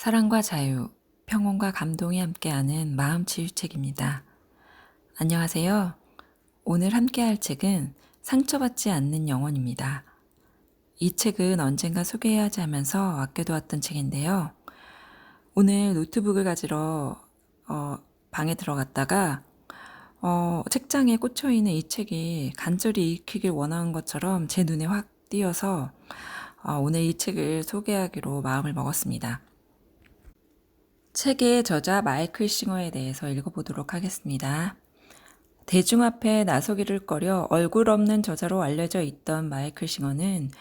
사랑과 자유, 평온과 감동이 함께하는 마음치유책입니다. 안녕하세요. 오늘 함께할 책은 상처받지 않는 영혼입니다. 이 책은 언젠가 소개해야 하지 하면서 아껴두었던 책인데요. 오늘 노트북을 가지러 방에 들어갔다가 책장에 꽂혀있는 이 책이 간절히 읽히길 원하는 것처럼 제 눈에 확 띄어서 오늘 이 책을 소개하기로 마음을 먹었습니다. 책의 저자 마이클 싱어에 대해서 읽어보도록 하겠습니다. 대중 앞에 나서기를 꺼려 얼굴 없는 저자로 알려져 있던 마이클 싱어는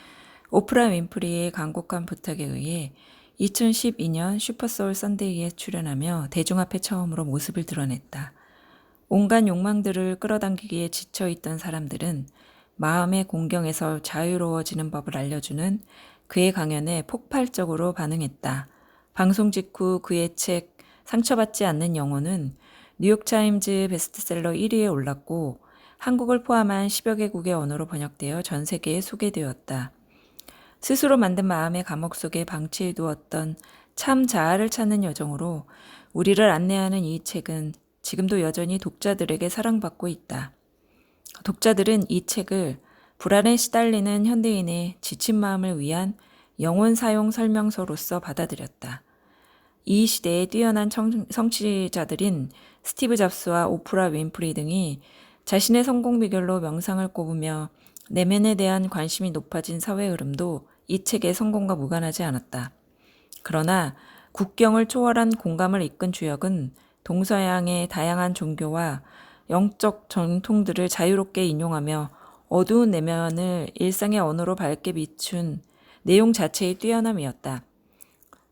오프라 윈프리의 간곡한 부탁에 의해 2012년 슈퍼소울 선데이에 출연하며 대중 앞에 처음으로 모습을 드러냈다. 온갖 욕망들을 끌어당기기에 지쳐있던 사람들은 마음의 공경에서 자유로워지는 법을 알려주는 그의 강연에 폭발적으로 반응했다. 방송 직후 그의 책 상처받지 않는 영혼은 뉴욕타임즈 베스트셀러 1위에 올랐고 한국을 포함한 10여 개국의 언어로 번역되어 전 세계에 소개되었다. 스스로 만든 마음의 감옥 속에 방치해두었던 참 자아를 찾는 여정으로 우리를 안내하는 이 책은 지금도 여전히 독자들에게 사랑받고 있다. 독자들은 이 책을 불안에 시달리는 현대인의 지친 마음을 위한 영혼 사용 설명서로서 받아들였다. 이 시대의 뛰어난 성취자들인 스티브 잡스와 오프라 윈프리 등이 자신의 성공 비결로 명상을 꼽으며 내면에 대한 관심이 높아진 사회 흐름도 이 책의 성공과 무관하지 않았다. 그러나 국경을 초월한 공감을 이끈 주역은 동서양의 다양한 종교와 영적 전통들을 자유롭게 인용하며 어두운 내면을 일상의 언어로 밝게 비춘 내용 자체의 뛰어남이었다.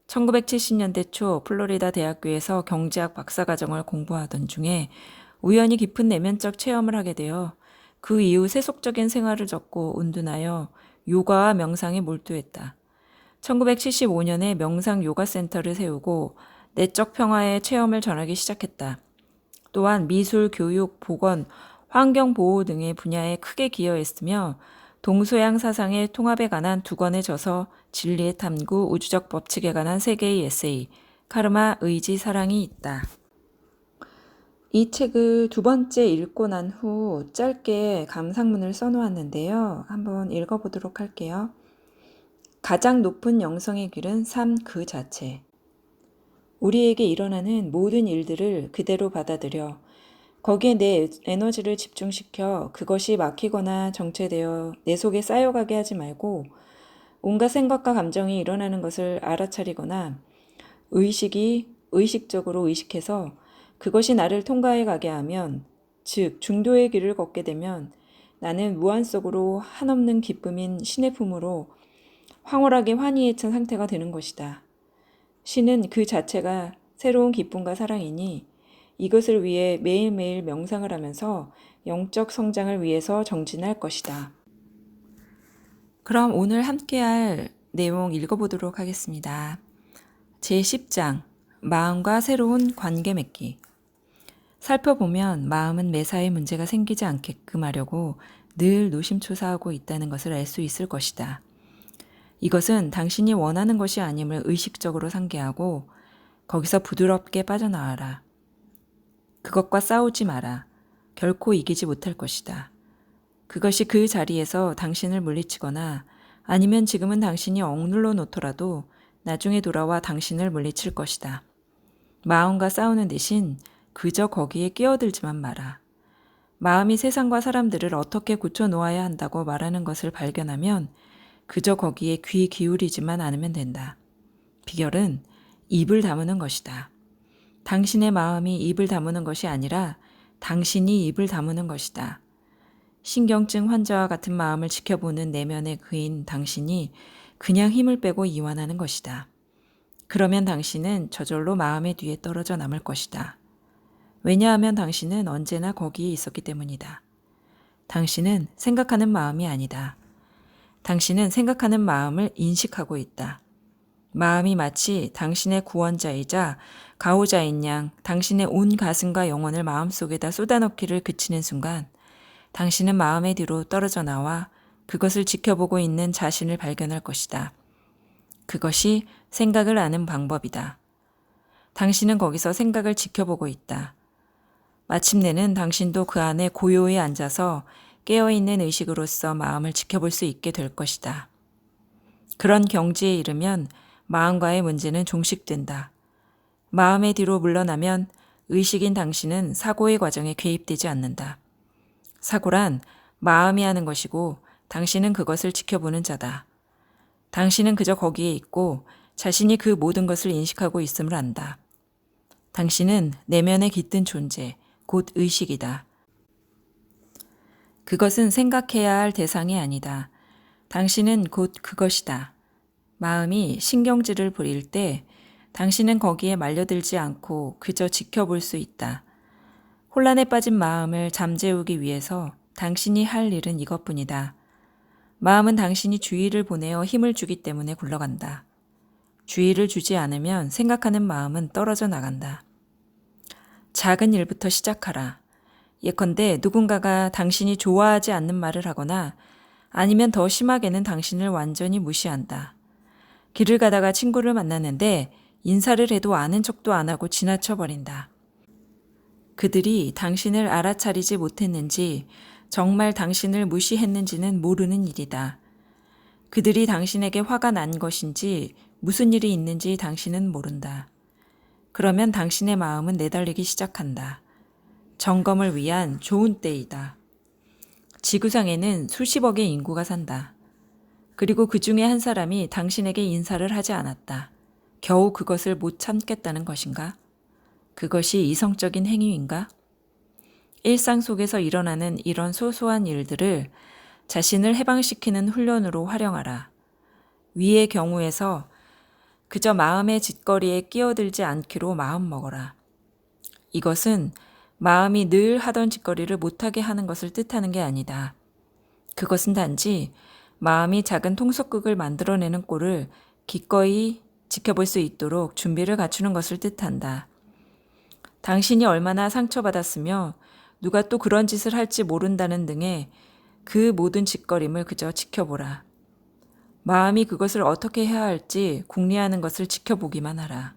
1970년대 초 플로리다 대학교에서 경제학 박사과정을 공부하던 중에 우연히 깊은 내면적 체험을 하게 되어 그 이후 세속적인 생활을 접고 은둔하여 요가와 명상에 몰두했다. 1975년에 명상 요가 센터를 세우고 내적 평화의 체험을 전하기 시작했다. 또한 미술, 교육, 보건, 환경보호 등의 분야에 크게 기여했으며 동서양 사상의 통합에 관한 2권의 저서, 진리의 탐구, 우주적 법칙에 관한 3개의 에세이, 카르마, 의지, 사랑이 있다. 이 책을 2번째 읽고 난 후 짧게 감상문을 써놓았는데요. 한번 읽어보도록 할게요. 가장 높은 영성의 길은 삶 그 자체. 우리에게 일어나는 모든 일들을 그대로 받아들여 거기에 내 에너지를 집중시켜 그것이 막히거나 정체되어 내 속에 쌓여가게 하지 말고 온갖 생각과 감정이 일어나는 것을 알아차리거나 의식적으로 의식해서 그것이 나를 통과해 가게 하면, 즉 중도의 길을 걷게 되면 나는 무한 속으로 한없는 기쁨인 신의 품으로 황홀하게 환희에 찬 상태가 되는 것이다. 신은 그 자체가 새로운 기쁨과 사랑이니 이것을 위해 매일매일 명상을 하면서 영적 성장을 위해서 정진할 것이다. 그럼 오늘 함께할 내용 읽어보도록 하겠습니다. 제10장 마음과 새로운 관계 맺기. 살펴보면 마음은 매사에 문제가 생기지 않게끔 하려고 늘 노심초사하고 있다는 것을 알 수 있을 것이다. 이것은 당신이 원하는 것이 아님을 의식적으로 상기하고 거기서 부드럽게 빠져나와라. 그것과 싸우지 마라. 결코 이기지 못할 것이다. 그것이 그 자리에서 당신을 물리치거나 아니면 지금은 당신이 억눌러 놓더라도 나중에 돌아와 당신을 물리칠 것이다. 마음과 싸우는 대신 그저 거기에 끼어들지만 마라. 마음이 세상과 사람들을 어떻게 고쳐놓아야 한다고 말하는 것을 발견하면 그저 거기에 귀 기울이지만 않으면 된다. 비결은 입을 다무는 것이다. 당신의 마음이 입을 다무는 것이 아니라 당신이 입을 다무는 것이다. 신경증 환자와 같은 마음을 지켜보는 내면의 그인 당신이 그냥 힘을 빼고 이완하는 것이다. 그러면 당신은 저절로 마음의 뒤에 떨어져 남을 것이다. 왜냐하면 당신은 언제나 거기에 있었기 때문이다. 당신은 생각하는 마음이 아니다. 당신은 생각하는 마음을 인식하고 있다. 마음이 마치 당신의 구원자이자 가호자인 양 당신의 온 가슴과 영혼을 마음속에다 쏟아넣기를 그치는 순간 당신은 마음의 뒤로 떨어져 나와 그것을 지켜보고 있는 자신을 발견할 것이다. 그것이 생각을 아는 방법이다. 당신은 거기서 생각을 지켜보고 있다. 마침내는 당신도 그 안에 고요히 앉아서 깨어있는 의식으로서 마음을 지켜볼 수 있게 될 것이다. 그런 경지에 이르면 마음과의 문제는 종식된다. 마음의 뒤로 물러나면 의식인 당신은 사고의 과정에 개입되지 않는다. 사고란 마음이 하는 것이고 당신은 그것을 지켜보는 자다. 당신은 그저 거기에 있고 자신이 그 모든 것을 인식하고 있음을 안다. 당신은 내면에 깃든 존재, 곧 의식이다. 그것은 생각해야 할 대상이 아니다. 당신은 곧 그것이다. 마음이 신경질을 부릴 때 당신은 거기에 말려들지 않고 그저 지켜볼 수 있다. 혼란에 빠진 마음을 잠재우기 위해서 당신이 할 일은 이것뿐이다. 마음은 당신이 주의를 보내어 힘을 주기 때문에 굴러간다. 주의를 주지 않으면 생각하는 마음은 떨어져 나간다. 작은 일부터 시작하라. 예컨대 누군가가 당신이 좋아하지 않는 말을 하거나 아니면 더 심하게는 당신을 완전히 무시한다. 길을 가다가 친구를 만났는데 인사를 해도 아는 척도 안 하고 지나쳐버린다. 그들이 당신을 알아차리지 못했는지 정말 당신을 무시했는지는 모르는 일이다. 그들이 당신에게 화가 난 것인지 무슨 일이 있는지 당신은 모른다. 그러면 당신의 마음은 내달리기 시작한다. 점검을 위한 좋은 때이다. 지구상에는 수십억의 인구가 산다. 그리고 그 중에 한 사람이 당신에게 인사를 하지 않았다. 겨우 그것을 못 참겠다는 것인가? 그것이 이성적인 행위인가? 일상 속에서 일어나는 이런 소소한 일들을 자신을 해방시키는 훈련으로 활용하라. 위의 경우에서 그저 마음의 짓거리에 끼어들지 않기로 마음먹어라. 이것은 마음이 늘 하던 짓거리를 못하게 하는 것을 뜻하는 게 아니다. 그것은 단지 마음이 작은 통속극을 만들어내는 꼴을 기꺼이 지켜볼 수 있도록 준비를 갖추는 것을 뜻한다. 당신이 얼마나 상처받았으며 누가 또 그런 짓을 할지 모른다는 등의 그 모든 짓거림을 그저 지켜보라. 마음이 그것을 어떻게 해야 할지 궁리하는 것을 지켜보기만 하라.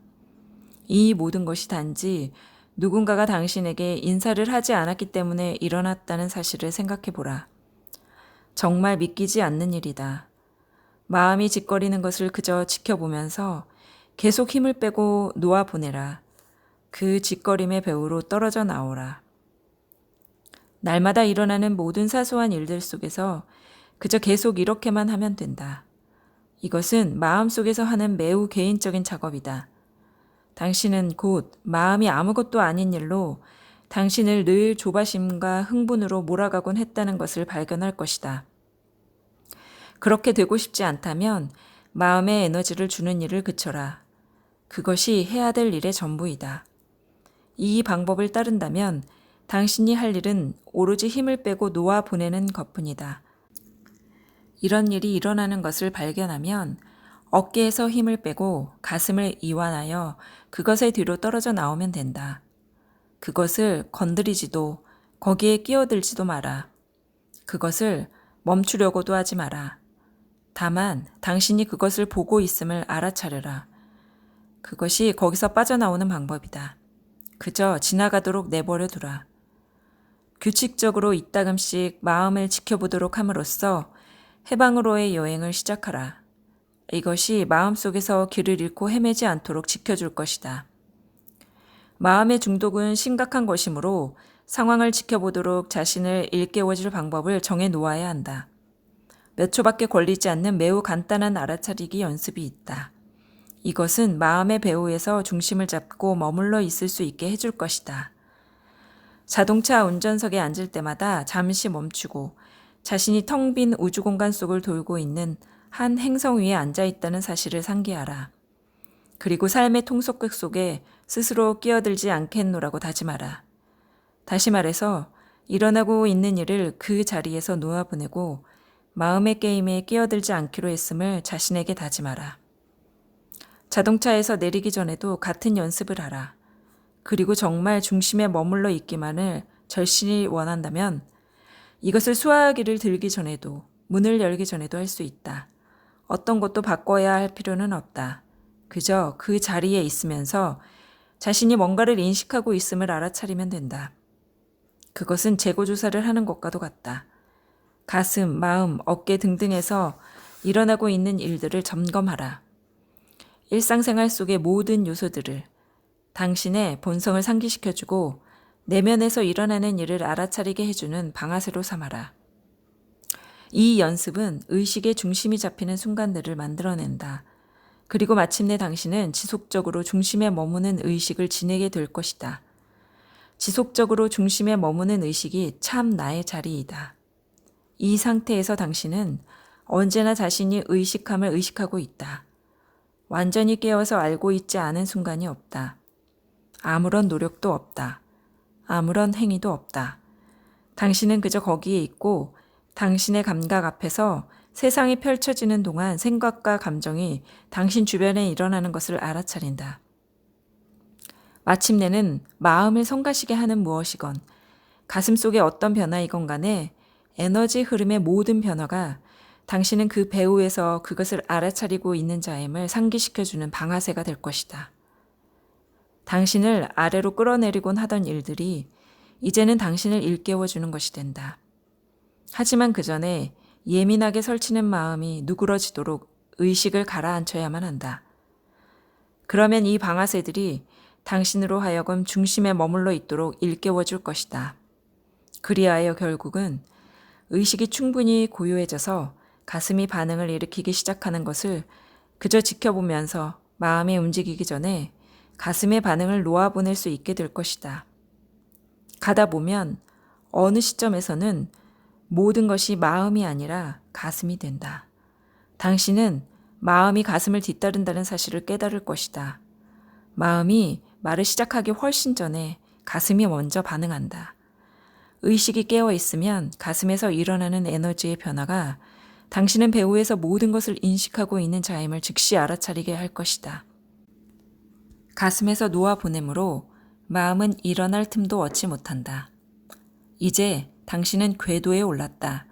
이 모든 것이 단지 누군가가 당신에게 인사를 하지 않았기 때문에 일어났다는 사실을 생각해보라. 정말 믿기지 않는 일이다. 마음이 짓거리는 것을 그저 지켜보면서 계속 힘을 빼고 놓아보내라. 그 짓거림의 배후로 떨어져 나오라. 날마다 일어나는 모든 사소한 일들 속에서 그저 계속 이렇게만 하면 된다. 이것은 마음속에서 하는 매우 개인적인 작업이다. 당신은 곧 마음이 아무것도 아닌 일로 당신을 늘 조바심과 흥분으로 몰아가곤 했다는 것을 발견할 것이다. 그렇게 되고 싶지 않다면 마음의 에너지를 주는 일을 그쳐라. 그것이 해야 될 일의 전부이다. 이 방법을 따른다면 당신이 할 일은 오로지 힘을 빼고 놓아 보내는 것뿐이다. 이런 일이 일어나는 것을 발견하면 어깨에서 힘을 빼고 가슴을 이완하여 그것의 뒤로 떨어져 나오면 된다. 그것을 건드리지도 거기에 끼어들지도 마라. 그것을 멈추려고도 하지 마라. 다만 당신이 그것을 보고 있음을 알아차려라. 그것이 거기서 빠져나오는 방법이다. 그저 지나가도록 내버려 두라. 규칙적으로 이따금씩 마음을 지켜보도록 함으로써 해방으로의 여행을 시작하라. 이것이 마음속에서 길을 잃고 헤매지 않도록 지켜줄 것이다. 마음의 중독은 심각한 것이므로 상황을 지켜보도록 자신을 일깨워줄 방법을 정해 놓아야 한다. 몇 초밖에 걸리지 않는 매우 간단한 알아차리기 연습이 있다. 이것은 마음의 배후에서 중심을 잡고 머물러 있을 수 있게 해줄 것이다. 자동차 운전석에 앉을 때마다 잠시 멈추고 자신이 텅 빈 우주 공간 속을 돌고 있는 한 행성 위에 앉아 있다는 사실을 상기하라. 그리고 삶의 통속극 속에 스스로 끼어들지 않겠노라고 다짐하라. 다시 말해서 일어나고 있는 일을 그 자리에서 놓아보내고 마음의 게임에 끼어들지 않기로 했음을 자신에게 다짐하라. 자동차에서 내리기 전에도 같은 연습을 하라. 그리고 정말 중심에 머물러 있기만을 절실히 원한다면 이것을 수화기를 들기 전에도 문을 열기 전에도 할 수 있다. 어떤 것도 바꿔야 할 필요는 없다. 그저 그 자리에 있으면서 자신이 뭔가를 인식하고 있음을 알아차리면 된다. 그것은 재고조사를 하는 것과도 같다. 가슴, 마음, 어깨 등등에서 일어나고 있는 일들을 점검하라. 일상생활 속의 모든 요소들을 당신의 본성을 상기시켜주고 내면에서 일어나는 일을 알아차리게 해주는 방아쇠로 삼아라. 이 연습은 의식의 중심이 잡히는 순간들을 만들어낸다. 그리고 마침내 당신은 지속적으로 중심에 머무는 의식을 지내게 될 것이다. 지속적으로 중심에 머무는 의식이 참 나의 자리이다. 이 상태에서 당신은 언제나 자신이 의식함을 의식하고 있다. 완전히 깨어서 알고 있지 않은 순간이 없다. 아무런 노력도 없다. 아무런 행위도 없다. 당신은 그저 거기에 있고 당신의 감각 앞에서 세상이 펼쳐지는 동안 생각과 감정이 당신 주변에 일어나는 것을 알아차린다. 마침내는 마음을 성가시게 하는 무엇이건 가슴 속의 어떤 변화이건 간에 에너지 흐름의 모든 변화가 당신은 그 배후에서 그것을 알아차리고 있는 자임을 상기시켜주는 방아쇠가 될 것이다. 당신을 아래로 끌어내리곤 하던 일들이 이제는 당신을 일깨워주는 것이 된다. 하지만 그 전에 예민하게 설치는 마음이 누그러지도록 의식을 가라앉혀야만 한다. 그러면 이 방아쇠들이 당신으로 하여금 중심에 머물러 있도록 일깨워줄 것이다. 그리하여 결국은 의식이 충분히 고요해져서 가슴이 반응을 일으키기 시작하는 것을 그저 지켜보면서 마음이 움직이기 전에 가슴의 반응을 놓아보낼 수 있게 될 것이다. 가다 보면 어느 시점에서는 모든 것이 마음이 아니라 가슴이 된다. 당신은 마음이 가슴을 뒤따른다는 사실을 깨달을 것이다. 마음이 말을 시작하기 훨씬 전에 가슴이 먼저 반응한다. 의식이 깨어 있으면 가슴에서 일어나는 에너지의 변화가 당신은 배후에서 모든 것을 인식하고 있는 자임을 즉시 알아차리게 할 것이다. 가슴에서 놓아보내므로 마음은 일어날 틈도 얻지 못한다. 이제 당신은 궤도에 올랐다.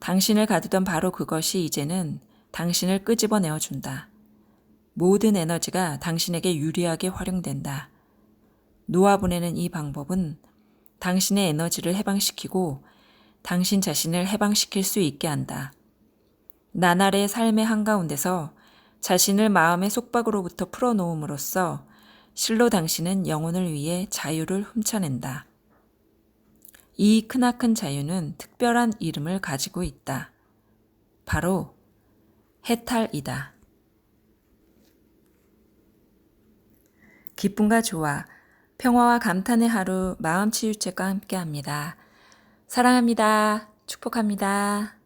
당신을 가두던 바로 그것이 이제는 당신을 끄집어내어준다. 모든 에너지가 당신에게 유리하게 활용된다. 놓아보내는 이 방법은 당신의 에너지를 해방시키고 당신 자신을 해방시킬 수 있게 한다. 나날의 삶의 한가운데서 자신을 마음의 속박으로부터 풀어놓음으로써 실로 당신은 영혼을 위해 자유를 훔쳐낸다. 이 크나큰 자유는 특별한 이름을 가지고 있다. 바로 해탈이다. 기쁨과 조화, 평화와 감탄의 하루 마음치유책과 함께합니다. 사랑합니다. 축복합니다.